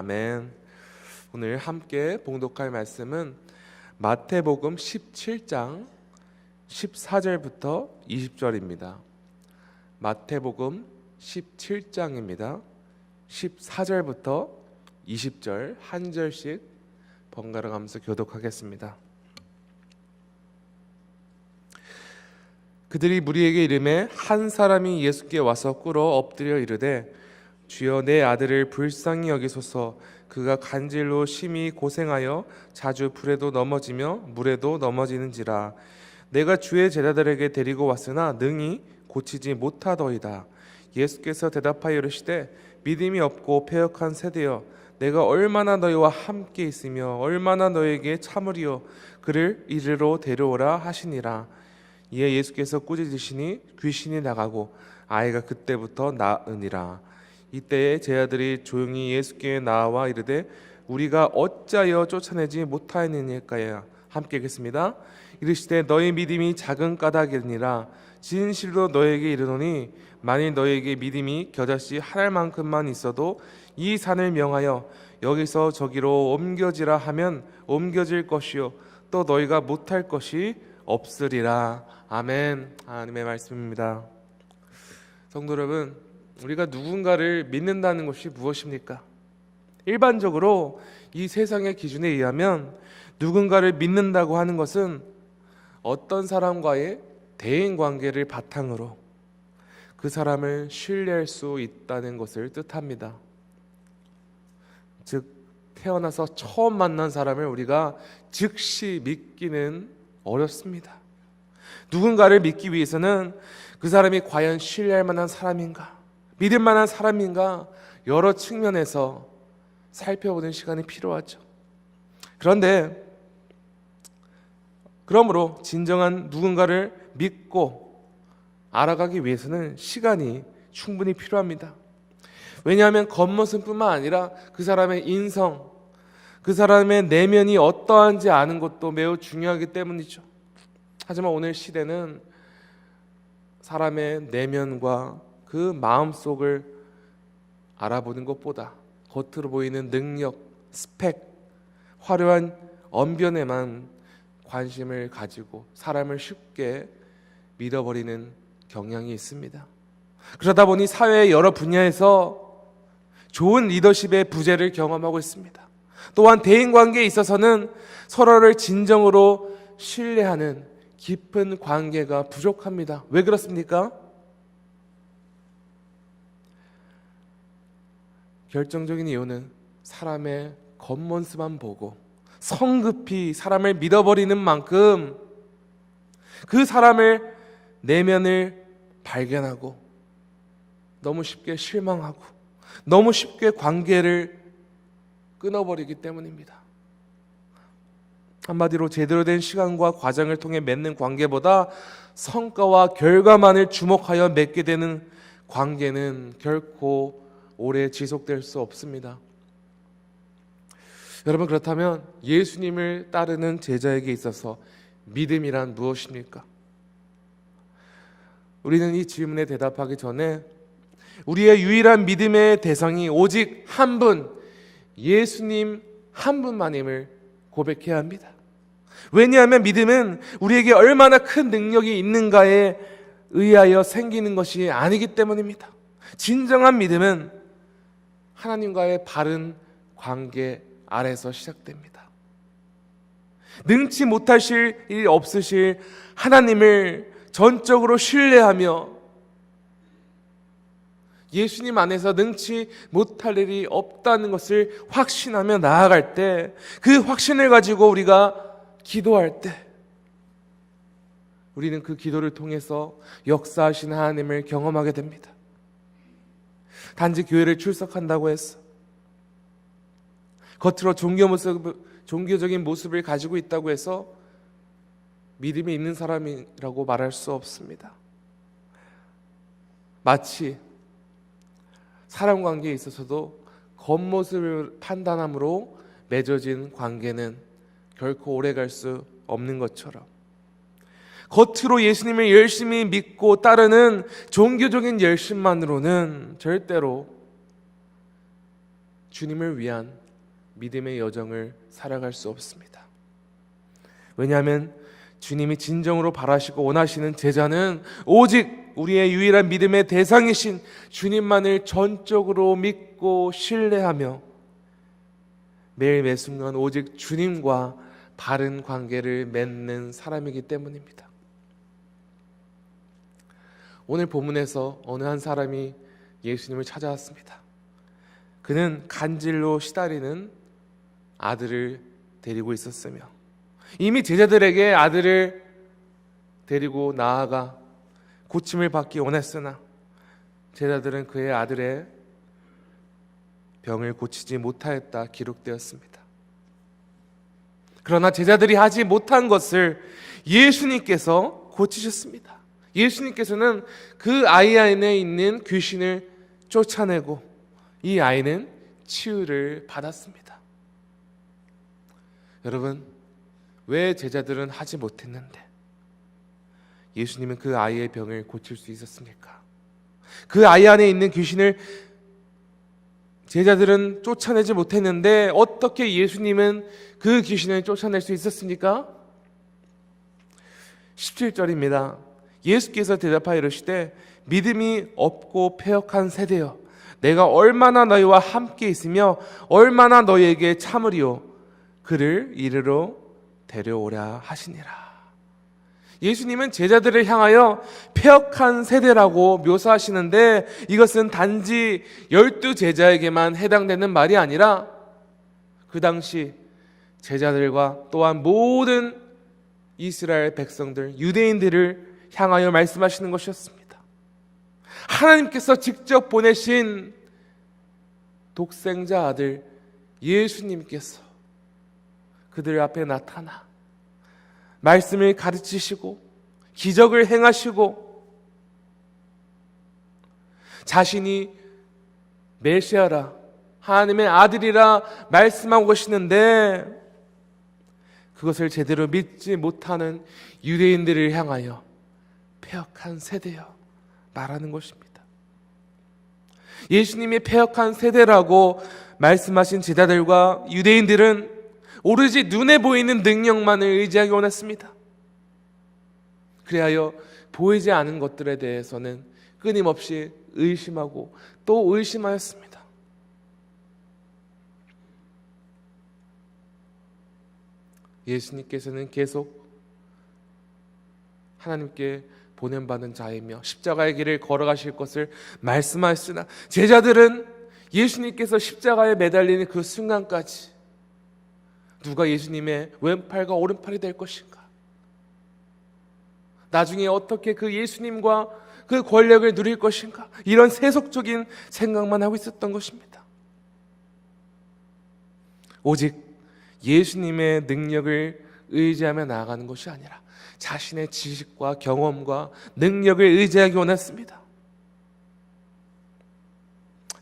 아멘. 오늘 함께 봉독할 말씀은 마태복음 17장 14절부터 20절입니다. 마태복음 17장입니다. 14절부터 20절 한 절씩 번갈아 가면서 교독하겠습니다. 그들이 무리에게 이르매 한 사람이 예수께 와서 꿇어 엎드려 이르되 주여 내 아들을 불쌍히 여기소서. 그가 간질로 심히 고생하여 자주 불에도 넘어지며 물에도 넘어지는지라. 내가 주의 제자들에게 데리고 왔으나 능히 고치지 못하더이다. 예수께서 대답하여 이르시되 믿음이 없고 패역한 세대여, 내가 얼마나 너희와 함께 있으며 얼마나 너에게 참으리요. 그를 이리로 데려오라 하시니라. 이에 예수께서 꾸짖으시니 귀신이 나가고 아이가 그때부터 나으니라. 이때에 제자들이 조용히 예수께 나와 이르되 우리가 어찌하여 쫓아내지 못하였느냐까야. 함께 읽겠습니다. 이르시되 너희 믿음이 작은 까닭이니라. 진실로 너에게 이르노니 만일 너에게 믿음이 겨자씨 한 알만큼만 있어도 이 산을 명하여 여기서 저기로 옮겨지라 하면 옮겨질 것이요 또 너희가 못할 것이 없으리라. 아멘. 하나님의 말씀입니다. 성도 여러분, 우리가 누군가를 믿는다는 것이 무엇입니까? 일반적으로 이 세상의 기준에 의하면 누군가를 믿는다고 하는 것은 어떤 사람과의 대인관계를 바탕으로 그 사람을 신뢰할 수 있다는 것을 뜻합니다. 즉, 태어나서 처음 만난 사람을 우리가 즉시 믿기는 어렵습니다. 누군가를 믿기 위해서는 그 사람이 과연 신뢰할 만한 사람인가, 믿을 만한 사람인가 여러 측면에서 살펴보는 시간이 필요하죠. 그러므로 진정한 누군가를 믿고 알아가기 위해서는 시간이 충분히 필요합니다. 왜냐하면 겉모습뿐만 아니라 그 사람의 인성, 그 사람의 내면이 어떠한지 아는 것도 매우 중요하기 때문이죠. 하지만 오늘 시대는 사람의 내면과 그 마음속을 알아보는 것보다 겉으로 보이는 능력, 스펙, 화려한 언변에만 관심을 가지고 사람을 쉽게 믿어버리는 경향이 있습니다. 그러다 보니 사회의 여러 분야에서 좋은 리더십의 부재를 경험하고 있습니다. 또한 대인관계에 있어서는 서로를 진정으로 신뢰하는 깊은 관계가 부족합니다. 왜 그렇습니까? 결정적인 이유는 사람의 겉모습만 보고 성급히 사람을 믿어버리는 만큼 그 사람을 내면을 발견하고 너무 쉽게 실망하고 너무 쉽게 관계를 끊어버리기 때문입니다. 한마디로 제대로 된 시간과 과정을 통해 맺는 관계보다 성과와 결과만을 주목하여 맺게 되는 관계는 결코 오래 지속될 수 없습니다. 여러분, 그렇다면 예수님을 따르는 제자에게 있어서 믿음이란 무엇입니까? 우리는 이 질문에 대답하기 전에 우리의 유일한 믿음의 대상이 오직 한 분, 예수님 한 분만임을 고백해야 합니다. 왜냐하면 믿음은 우리에게 얼마나 큰 능력이 있는가에 의하여 생기는 것이 아니기 때문입니다. 진정한 믿음은 하나님과의 바른 관계 아래서 시작됩니다. 능치 못하실 일이 없으실 하나님을 전적으로 신뢰하며 예수님 안에서 능치 못할 일이 없다는 것을 확신하며 나아갈 때, 그 확신을 가지고 우리가 기도할 때 우리는 그 기도를 통해서 역사하신 하나님을 경험하게 됩니다. 단지 교회를 출석한다고 해서 겉으로 종교적인 모습을 가지고 있다고 해서 믿음이 있는 사람이라고 말할 수 없습니다. 마치 사람 관계에 있어서도 겉모습을 판단함으로 맺어진 관계는 결코 오래갈 수 없는 것처럼 겉으로 예수님을 열심히 믿고 따르는 종교적인 열심만으로는 절대로 주님을 위한 믿음의 여정을 살아갈 수 없습니다. 왜냐하면 주님이 진정으로 바라시고 원하시는 제자는 오직 우리의 유일한 믿음의 대상이신 주님만을 전적으로 믿고 신뢰하며 매일 매순간 오직 주님과 바른 관계를 맺는 사람이기 때문입니다. 오늘 본문에서 어느 한 사람이 예수님을 찾아왔습니다. 그는 간질로 시달리는 아들을 데리고 있었으며 이미 제자들에게 아들을 데리고 나아가 고침을 받기 원했으나 제자들은 그의 아들의 병을 고치지 못하였다 기록되었습니다. 그러나 제자들이 하지 못한 것을 예수님께서 고치셨습니다. 예수님께서는 그 아이 안에 있는 귀신을 쫓아내고 이 아이는 치유를 받았습니다. 여러분, 왜 제자들은 하지 못했는데 예수님은 그 아이의 병을 고칠 수 있었습니까? 그 아이 안에 있는 귀신을 제자들은 쫓아내지 못했는데 어떻게 예수님은 그 귀신을 쫓아낼 수 있었습니까? 17절입니다. 예수께서 대답하여 이르시되 믿음이 없고 패역한 세대여 내가 얼마나 너희와 함께 있으며 얼마나 너희에게 참으리요 그를 이르러 데려오라 하시니라. 예수님은 제자들을 향하여 패역한 세대라고 묘사하시는데 이것은 단지 12제자에게만 해당되는 말이 아니라 그 당시 제자들과 또한 모든 이스라엘 백성들, 유대인들을 향하여 말씀하시는 것이었습니다. 하나님께서 직접 보내신 독생자 아들 예수님께서 그들 앞에 나타나 말씀을 가르치시고 기적을 행하시고 자신이 메시아라 하나님의 아들이라 말씀하고 계시는데 그것을 제대로 믿지 못하는 유대인들을 향하여 패역한 세대여 말하는 것입니다. 예수님이 패역한 세대라고 말씀하신 제자들과 유대인들은 오로지 눈에 보이는 능력만을 의지하기 원했습니다. 그리하여 보이지 않은 것들에 대해서는 끊임없이 의심하고 또 의심하였습니다. 예수님께서는 계속 하나님께 보냄받은 자이며 십자가의 길을 걸어가실 것을 말씀하였으나 제자들은 예수님께서 십자가에 매달리는 그 순간까지 누가 예수님의 왼팔과 오른팔이 될 것인가? 나중에 어떻게 그 예수님과 그 권력을 누릴 것인가? 이런 세속적인 생각만 하고 있었던 것입니다. 오직 예수님의 능력을 의지하며 나아가는 것이 아니라 자신의 지식과 경험과 능력을 의지하기 원했습니다.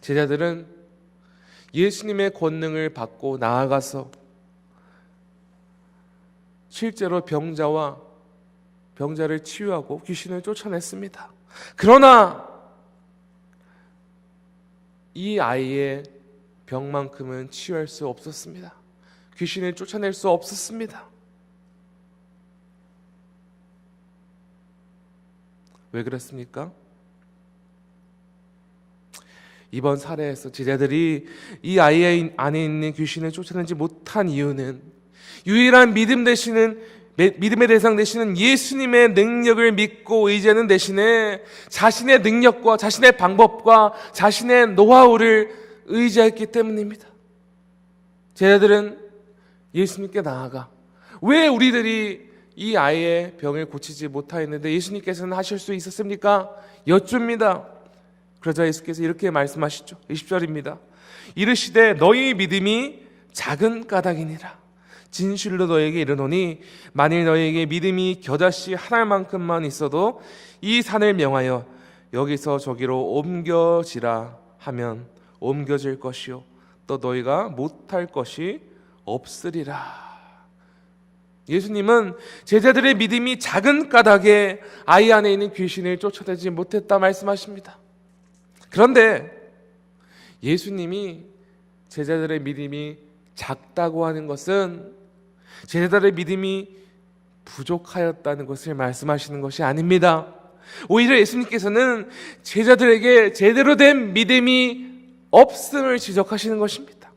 제자들은 예수님의 권능을 받고 나아가서 실제로 병자를 치유하고 귀신을 쫓아냈습니다. 그러나 이 아이의 병만큼은 치유할 수 없었습니다. 귀신을 쫓아낼 수 없었습니다. 왜 그랬습니까? 이번 사례에서 제자들이 이 아이 안에 있는 귀신을 쫓아내지 못한 이유는 유일한 믿음의 대상 되시는 예수님의 능력을 믿고 의지하는 대신에 자신의 능력과 자신의 방법과 자신의 노하우를 의지했기 때문입니다. 제자들은 예수님께 나아가 왜 우리들이 이 아이의 병을 고치지 못하였는데 예수님께서는 하실 수 있었습니까? 여쭙니다. 그러자 예수께서 이렇게 말씀하시죠. 20절입니다. 이르시되 너희 믿음이 작은 까닭이니라. 진실로 너에게 이르노니 만일 너에게 믿음이 겨자씨 한 알만큼만 있어도 이 산을 명하여 여기서 저기로 옮겨지라 하면 옮겨질 것이요 또 너희가 못할 것이 없으리라. 예수님은 제자들의 믿음이 작은 까닭에 아이 안에 있는 귀신을 쫓아내지 못했다 말씀하십니다. 그런데 예수님이 제자들의 믿음이 작다고 하는 것은 제자들의 믿음이 부족하였다는 것을 말씀하시는 것이 아닙니다. 오히려 예수님께서는 제자들에게 제대로 된 믿음이 없음을 지적하시는 것입니다.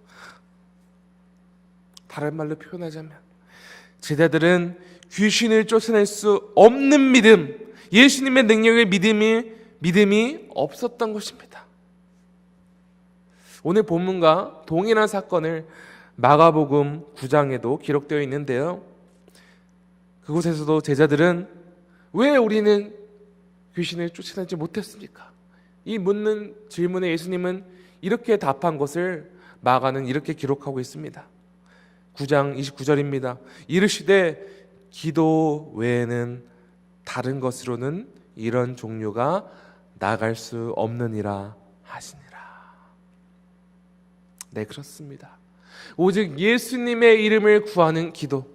다른 말로 표현하자면 제자들은 귀신을 쫓아낼 수 없는 믿음, 예수님의 능력의 믿음이 없었던 것입니다. 오늘 본문과 동일한 사건을 마가복음 9장에도 기록되어 있는데요. 그곳에서도 제자들은 왜 우리는 귀신을 쫓아내지 못했습니까? 이 묻는 질문에 예수님은 이렇게 답한 것을 마가는 이렇게 기록하고 있습니다. 9장 29절입니다. 이르시되 기도 외에는 다른 것으로는 이런 종류가 나갈 수 없느니라 하시니라. 네, 그렇습니다. 오직 예수님의 이름을 구하는 기도,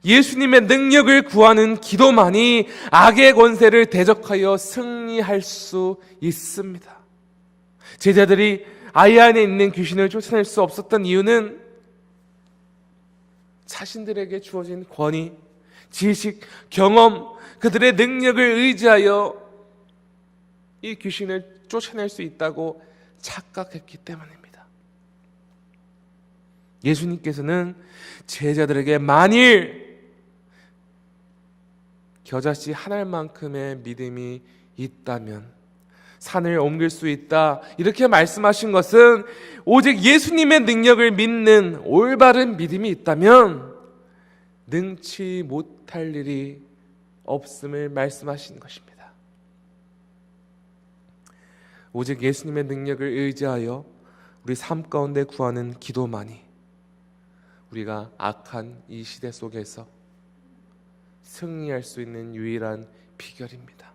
예수님의 능력을 구하는 기도만이 악의 권세를 대적하여 승리할 수 있습니다. 제자들이 아이 안에 있는 귀신을 쫓아낼 수 없었던 이유는 자신들에게 주어진 권위, 지식, 경험, 그들의 능력을 의지하여 이 귀신을 쫓아낼 수 있다고 착각했기 때문입니다. 예수님께서는 제자들에게 만일 겨자씨 한 알만큼의 믿음이 있다면 산을 옮길 수 있다, 이렇게 말씀하신 것은 오직 예수님의 능력을 믿는 올바른 믿음이 있다면 능치 못할 일이 없음을 말씀하신 것입니다. 오직 예수님의 능력을 의지하여 우리 삶 가운데 구하는 기도만이 우리가 악한 이 시대 속에서 승리할 수 있는 유일한 비결입니다.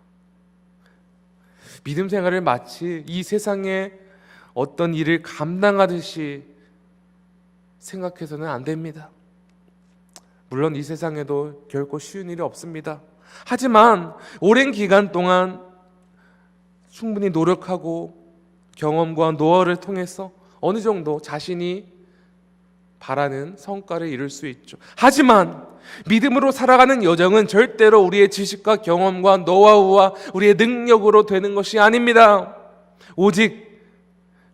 믿음 생활을 마치 이 세상에 어떤 일을 감당하듯이 생각해서는 안 됩니다. 물론 이 세상에도 결코 쉬운 일이 없습니다. 하지만 오랜 기간 동안 충분히 노력하고 경험과 노하우를 통해서 어느 정도 자신이 바라는 성과를 이룰 수 있죠. 하지만 믿음으로 살아가는 여정은 절대로 우리의 지식과 경험과 노하우와 우리의 능력으로 되는 것이 아닙니다. 오직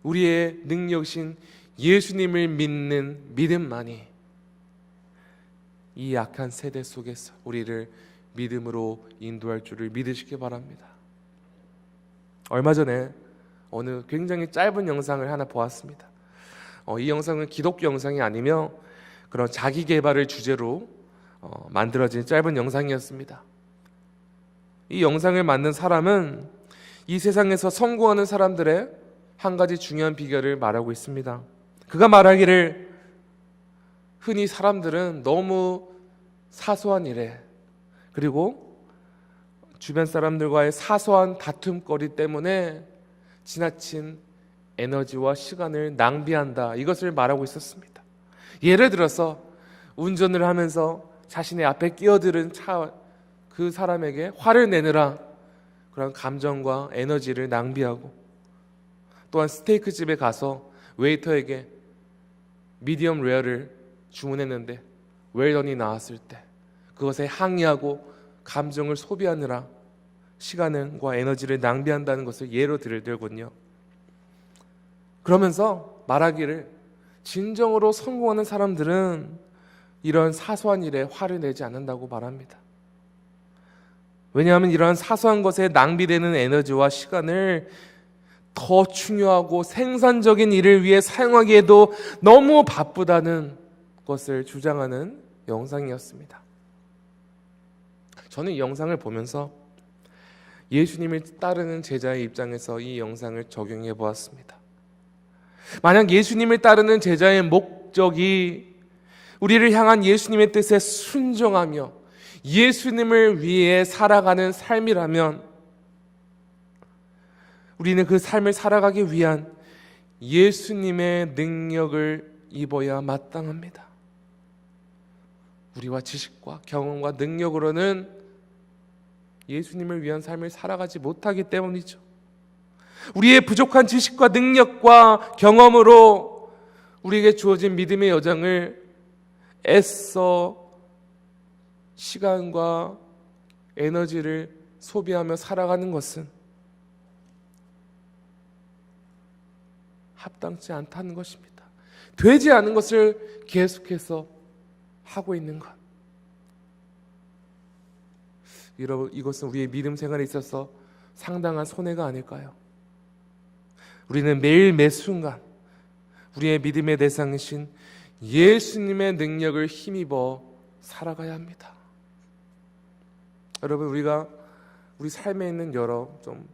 우리의 능력이신 예수님을 믿는 믿음만이 이 악한 세대 속에서 우리를 믿음으로 인도할 줄을 믿으시기 바랍니다. 얼마 전에 어느 굉장히 짧은 영상을 하나 보았습니다. 이 영상은 기독교 영상이 아니며 그런 자기 개발을 주제로 만들어진 짧은 영상이었습니다. 이 영상을 만든 사람은 이 세상에서 성공하는 사람들의 한 가지 중요한 비결을 말하고 있습니다. 그가 말하기를 흔히 사람들은 너무 사소한 일에 그리고 주변 사람들과의 사소한 다툼거리 때문에 지나친 에너지와 시간을 낭비한다, 이것을 말하고 있었습니다. 예를 들어서 운전을 하면서 자신의 앞에 끼어들은 그 사람에게 화를 내느라 그런 감정과 에너지를 낭비하고, 또한 스테이크 집에 가서 웨이터에게 미디엄 레어를 주문했는데 웰던이 나왔을 때 그것에 항의하고 감정을 소비하느라 시간과 에너지를 낭비한다는 것을 예로 들군요. 그러면서 말하기를 진정으로 성공하는 사람들은 이런 사소한 일에 화를 내지 않는다고 말합니다. 왜냐하면 이러한 사소한 것에 낭비되는 에너지와 시간을 더 중요하고 생산적인 일을 위해 사용하기에도 너무 바쁘다는 것을 주장하는 영상이었습니다. 저는 이 영상을 보면서 예수님을 따르는 제자의 입장에서 이 영상을 적용해 보았습니다. 만약 예수님을 따르는 제자의 목적이 우리를 향한 예수님의 뜻에 순종하며 예수님을 위해 살아가는 삶이라면 우리는 그 삶을 살아가기 위한 예수님의 능력을 입어야 마땅합니다. 우리와 지식과 경험과 능력으로는 예수님을 위한 삶을 살아가지 못하기 때문이죠. 우리의 부족한 지식과 능력과 경험으로 우리에게 주어진 믿음의 여정을 애써 시간과 에너지를 소비하며 살아가는 것은 합당치 않다는 것입니다. 되지 않은 것을 계속해서 하고 있는 것. 여러분, 이것은 우리의 믿음 생활에 있어서 상당한 손해가 아닐까요? 우리는 매일 매 순간 우리의 믿음의 대상이신 예수님의 능력을 힘입어 살아가야 합니다. 여러분, 우리가 우리 삶에 있는 여러 좀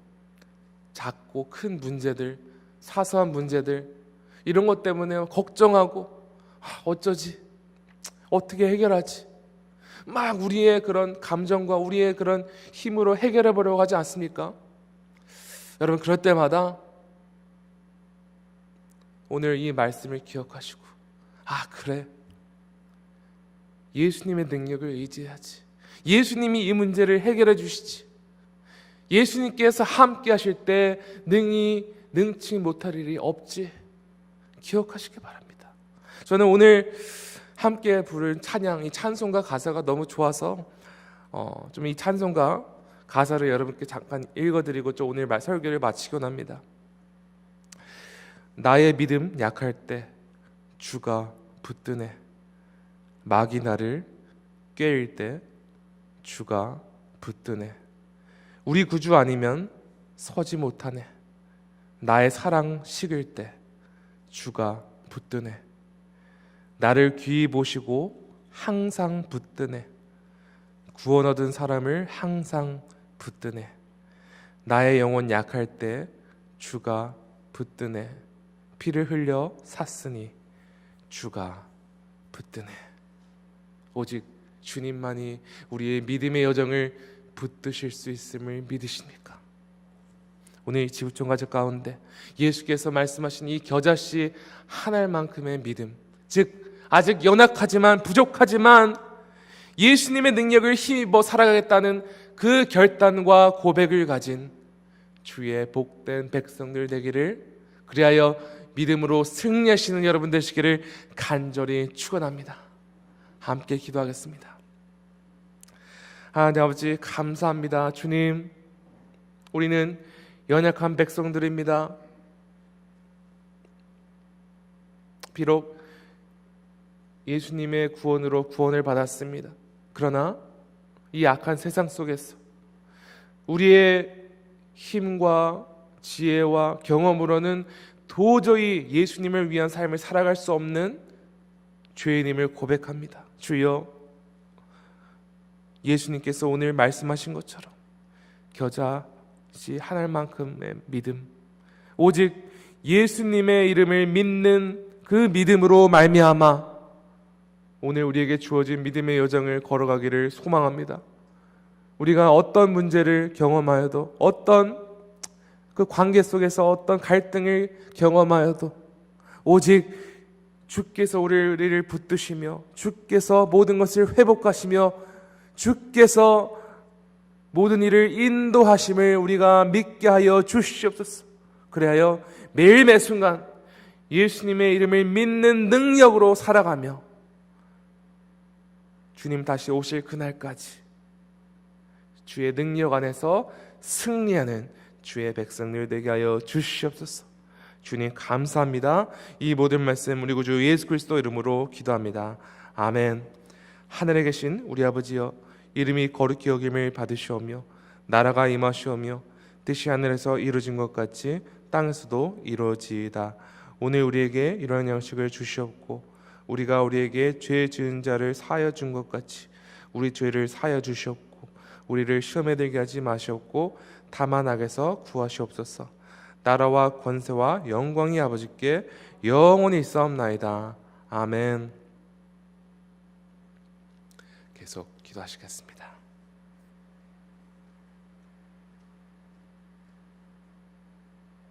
작고 큰 문제들, 사소한 문제들, 이런 것 때문에 걱정하고 어쩌지? 어떻게 해결하지? 막 우리의 그런 감정과 우리의 그런 힘으로 해결해 보려고 하지 않습니까? 여러분, 그럴 때마다 오늘 이 말씀을 기억하시고, 그래, 예수님의 능력을 의지해야지. 예수님이 이 문제를 해결해 주시지. 예수님께서 함께 하실 때 능치 못할 일이 없지. 기억하시기 바랍니다. 저는 오늘 함께 부른 찬양, 이 찬송가 가사가 너무 좋아서 좀 이 찬송가 가사를 여러분께 잠깐 읽어드리고 좀 오늘 설교를 마치곤 합니다. 나의 믿음 약할 때 주가 붙드네. 마귀 나를 꾀일 때 주가 붙드네. 우리 구주 아니면 서지 못하네. 나의 사랑 식을 때 주가 붙드네. 나를 귀히 보시고 항상 붙드네. 구원 얻은 사람을 항상 붙드네. 나의 영혼 약할 때 주가 붙드네. 피를 흘려 샀으니 주가 붙드네. 오직 주님만이 우리의 믿음의 여정을 붙드실 수 있음을 믿으십니까? 오늘 이 지구촌 가족 가운데 예수께서 말씀하신 이 겨자씨 한 알만큼의 믿음, 즉 아직 연약하지만 부족하지만 예수님의 능력을 힘입어 살아가겠다는 그 결단과 고백을 가진 주의 복된 백성들 되기를, 그리하여 믿음으로 승리하시는 여러분 되시기를 간절히 축원합니다. 함께 기도하겠습니다. 하나님 아버지, 감사합니다. 주님, 우리는 연약한 백성들입니다. 비록 예수님의 구원으로 구원을 받았습니다. 그러나 이 악한 세상 속에서 우리의 힘과 지혜와 경험으로는 도저히 예수님을 위한 삶을 살아갈 수 없는 죄인임을 고백합니다. 주여, 예수님께서 오늘 말씀하신 것처럼 겨자씨 한 알만큼의 믿음, 오직 예수님의 이름을 믿는 그 믿음으로 말미암아 오늘 우리에게 주어진 믿음의 여정을 걸어가기를 소망합니다. 우리가 어떤 문제를 경험하여도, 어떤 그 관계 속에서 어떤 갈등을 경험하여도 오직 주께서 우리를 붙드시며 주께서 모든 것을 회복하시며 주께서 모든 일을 인도하심을 우리가 믿게 하여 주시옵소서. 그래야 매일 매 순간 예수님의 이름을 믿는 능력으로 살아가며 주님 다시 오실 그날까지 주의 능력 안에서 승리하는 주의 백성들 되게 하여 주시옵소서. 주님 감사합니다. 이 모든 말씀 우리 구주 예수 그리스도 이름으로 기도합니다. 아멘. 하늘에 계신 우리 아버지여, 이름이 거룩히 여김을 받으시오며 나라가 임하시오며 뜻이 하늘에서 이루어진 것 같이 땅에서도 이루어지이다. 오늘 우리에게 이러한 양식을 주시옵고 우리가 우리에게 죄 지은 자를 사하여 준 것 같이 우리 죄를 사하여 주시옵고 우리를 시험에 들게 하지 마시옵고 다만 악에서 구하시옵소서. 나라와 권세와 영광이 아버지께 영원히 있사옵나이다. 아멘. 계속 기도하시겠습니다.